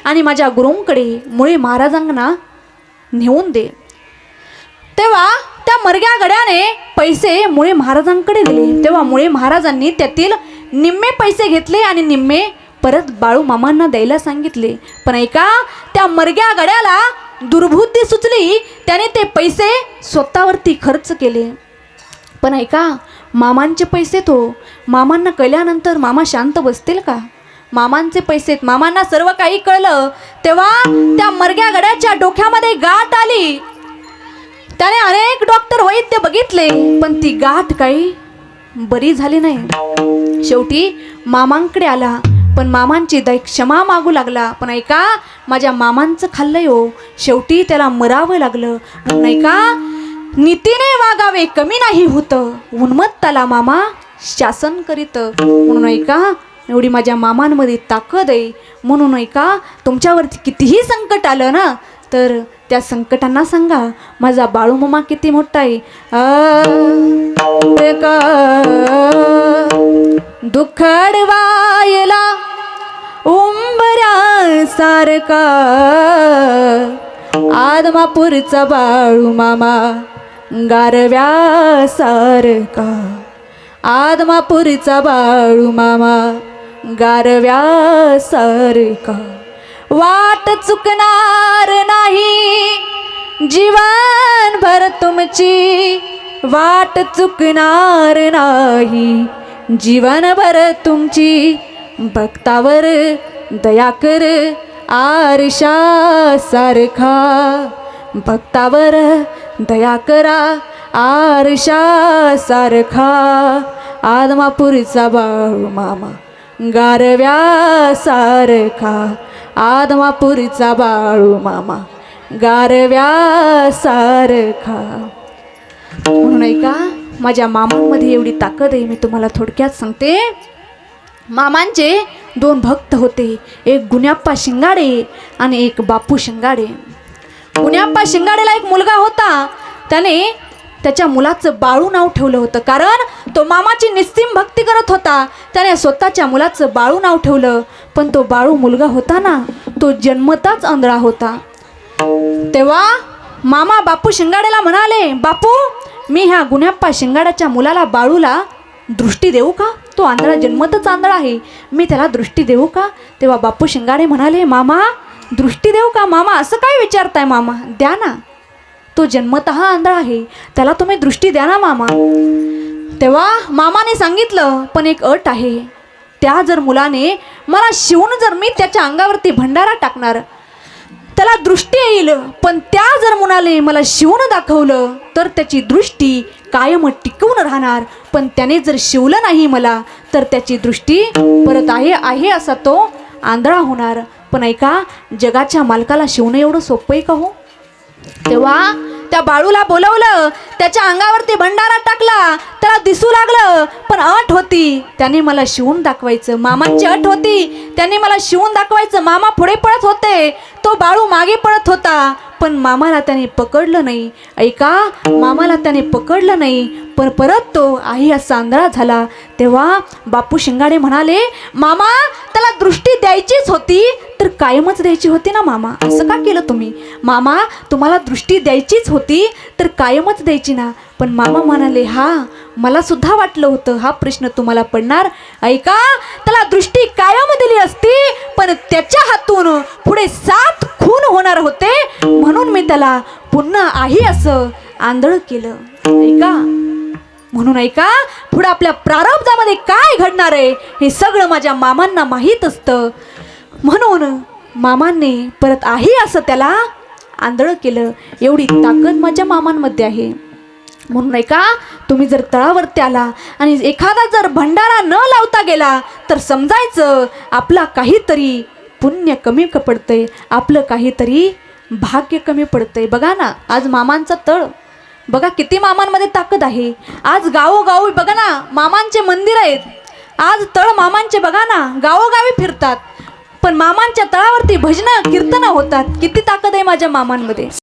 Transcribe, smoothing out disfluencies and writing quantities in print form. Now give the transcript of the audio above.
आणि माझ्या गुरूंकडे मुळे महाराजांना नेऊन दे। तेव्हा त्या मरग्या गड्याने पैसे मुळे महाराजांकडे दिले। तेव्हा मुळे महाराजांनी त्यातील निम्मे पैसे घेतले आणि निम्मे परत बाळू मामांना द्यायला सांगितले। पण ऐका, त्या मरग्या गड्याला दुर्बुद्धी सुचली, त्याने ते पैसे स्वतःवरती खर्च केले। पण ऐका, मामांचे पैसे तो मामांना कळल्यानंतर मामा शांत बसतील का? मामांचे पैसे, मामांना सर्व काही कळलं। तेव्हा त्या मरग्या गड्याच्या डोक्यामध्ये गाठ आली। त्याने अनेक डॉक्टर वैद्य बघितले, पण ती गाठ काही बरी झाली नाही। शेवटी मामांकडे आला, पण मामांची क्षमा मागू लागला। पण ऐका, माझ्या मामांचं खाल्लंय हो, शेवटी त्याला मरावं लागलं। नाही का, नीतीने वागावे कमी नाही होतं, उन्मत्ताला मामा शासन करीत। म्हणून ऐका, एवढी माझ्या मामांमध्ये ताकद आहे। म्हणून ऐका, तुमच्यावरती कितीही संकट आलं ना, तर त्या संकटांना सांगा माझा बाळू मामा किती मोठा आहे। दुःख अडवायला उंबऱ्यासारखा आदमापूरचा बाळू मामा गारव्यासारखा, आदमापूरचा बाळू मामा गारव्यासारखा। वाट चुकणार नाही जीवनभर तुमची, वाट चुकणार नाही जीवनभर तुमची। भक्तावर दया कर आरशासारखा, भक्तावर दया करा आरशासारखा। आदमापूरचा बाळू मामा गारव्यासारखा, आदमापूरचा बाळू मामा गारव्यासारखा। म्हणून ऐका, माझ्या मामांमध्ये एवढी ताकद आहे। मी तुम्हाला थोडक्यात सांगते। मामांचे दोन भक्त होते, एक गुण्याप्पा शिंगाडे आणि एक बापू शिंगाडे। गुण्याप्पा शिंगाडेला एक मुलगा होता, त्याने त्याच्या मुलाचं बाळू नाव ठेवलं होतं, कारण तो मामाची निस्सीम भक्ती करत होता। त्याने स्वतःच्या मुलाचं बाळू नाव ठेवलं, पण तो बाळू मुलगा होता ना, तो जन्मताच आंधळा होता। तेव्हा मामा बापू शिंगाडेला म्हणाले, बापू, मी ह्या गुण्याप्पा शिंगाड्याच्या मुलाला बाळूला दृष्टी देऊ का? तो आंधळा, जन्मतच आंधळा आहे, मी त्याला दृष्टी देऊ का? तेव्हा बापू शिंगाडे म्हणाले, मामा दृष्टी देऊ का? मामा असं काय विचारताय? मामा द्या ना, तो जन्मतः आंधळा आहे, त्याला तुम्ही दृष्टी द्या ना मामा। तेव्हा मामाने सांगितलं, पण एक अट आहे, त्या जर मुलाने मला शिवून, जर मी त्याच्या अंगावरती भंडारा टाकणार, त्याला दृष्टी येईल, पण त्या जर मुलाने मला शिवून दाखवलं तर त्याची दृष्टी कायम टिकून राहणार, पण त्याने जर शिवलं नाही मला तर त्याची दृष्टी परत आहे असा तो आंधळा होणार। पण ऐका, जगाच्या मालकाला शिवणं एवढं सोपं आहे का हो? तेव्हा त्या बाळूला बोलवलं, त्याच्या अंगावरती भंडारा टाकला, त्याला दिसू लागलं, पण अट होती, त्याने मला शिवून दाखवायचं। मामांची अट होती, त्याने मला शिवून दाखवायचं। मामा पुढे पळत होते, तो बाळू मागे पळत होता, पण मामाला त्याने पकडलं नाही। ऐका, मामाला त्याने पकडलं नाही, पण परत तो असा आंधळा झाला। तेव्हा बापू शिंगाडे म्हणाले, मामा त्याला दृष्टी द्यायचीच होती तर कायमच द्यायची होती ना मामा, असं का केलं तुम्ही? मामा तुम्हाला दृष्टी द्यायचीच होती तर कायमच द्यायची ना। पण मामा म्हणाले, हा मला सुद्धा वाटलं होतं हा प्रश्न तुम्हाला पडणार। ऐका, त्याला दृष्टी कायम दिली असती, पण त्याच्या हातून पुढे 7 खून होणार होते, म्हणून मी त्याला पुन्हा असं आंधळ केलं। ऐका, म्हणून ऐका, पुढे आपल्या प्रारब्धामध्ये काय घडणार आहे हे सगळं माझ्या मामांना माहीत असतं। म्हणून मामांनी परत असं त्याला आंधळ केलं। एवढी ताकद माझ्या मामांमध्ये आहे। म्हणून ऐका, तुम्ही जर तळावरती आला आणि एखादा जर भंडारा न लावता गेला तर समजायचं आपला काहीतरी पुण्य कमी पडतंय, आपलं काहीतरी भाग्य कमी पडतंय। बघा ना, आज मामांचा तळ बघा, किती मामांमध्ये ताकद आहे। आज गावोगावी बघा ना, मामांचे मंदिर आहेत। आज तळ मामांचे बघा ना, गावोगावी फिरतात, पण मामांच्या तळावरती भजनं कीर्तनं होतात। किती ताकद आहे माझ्या मामांमध्ये।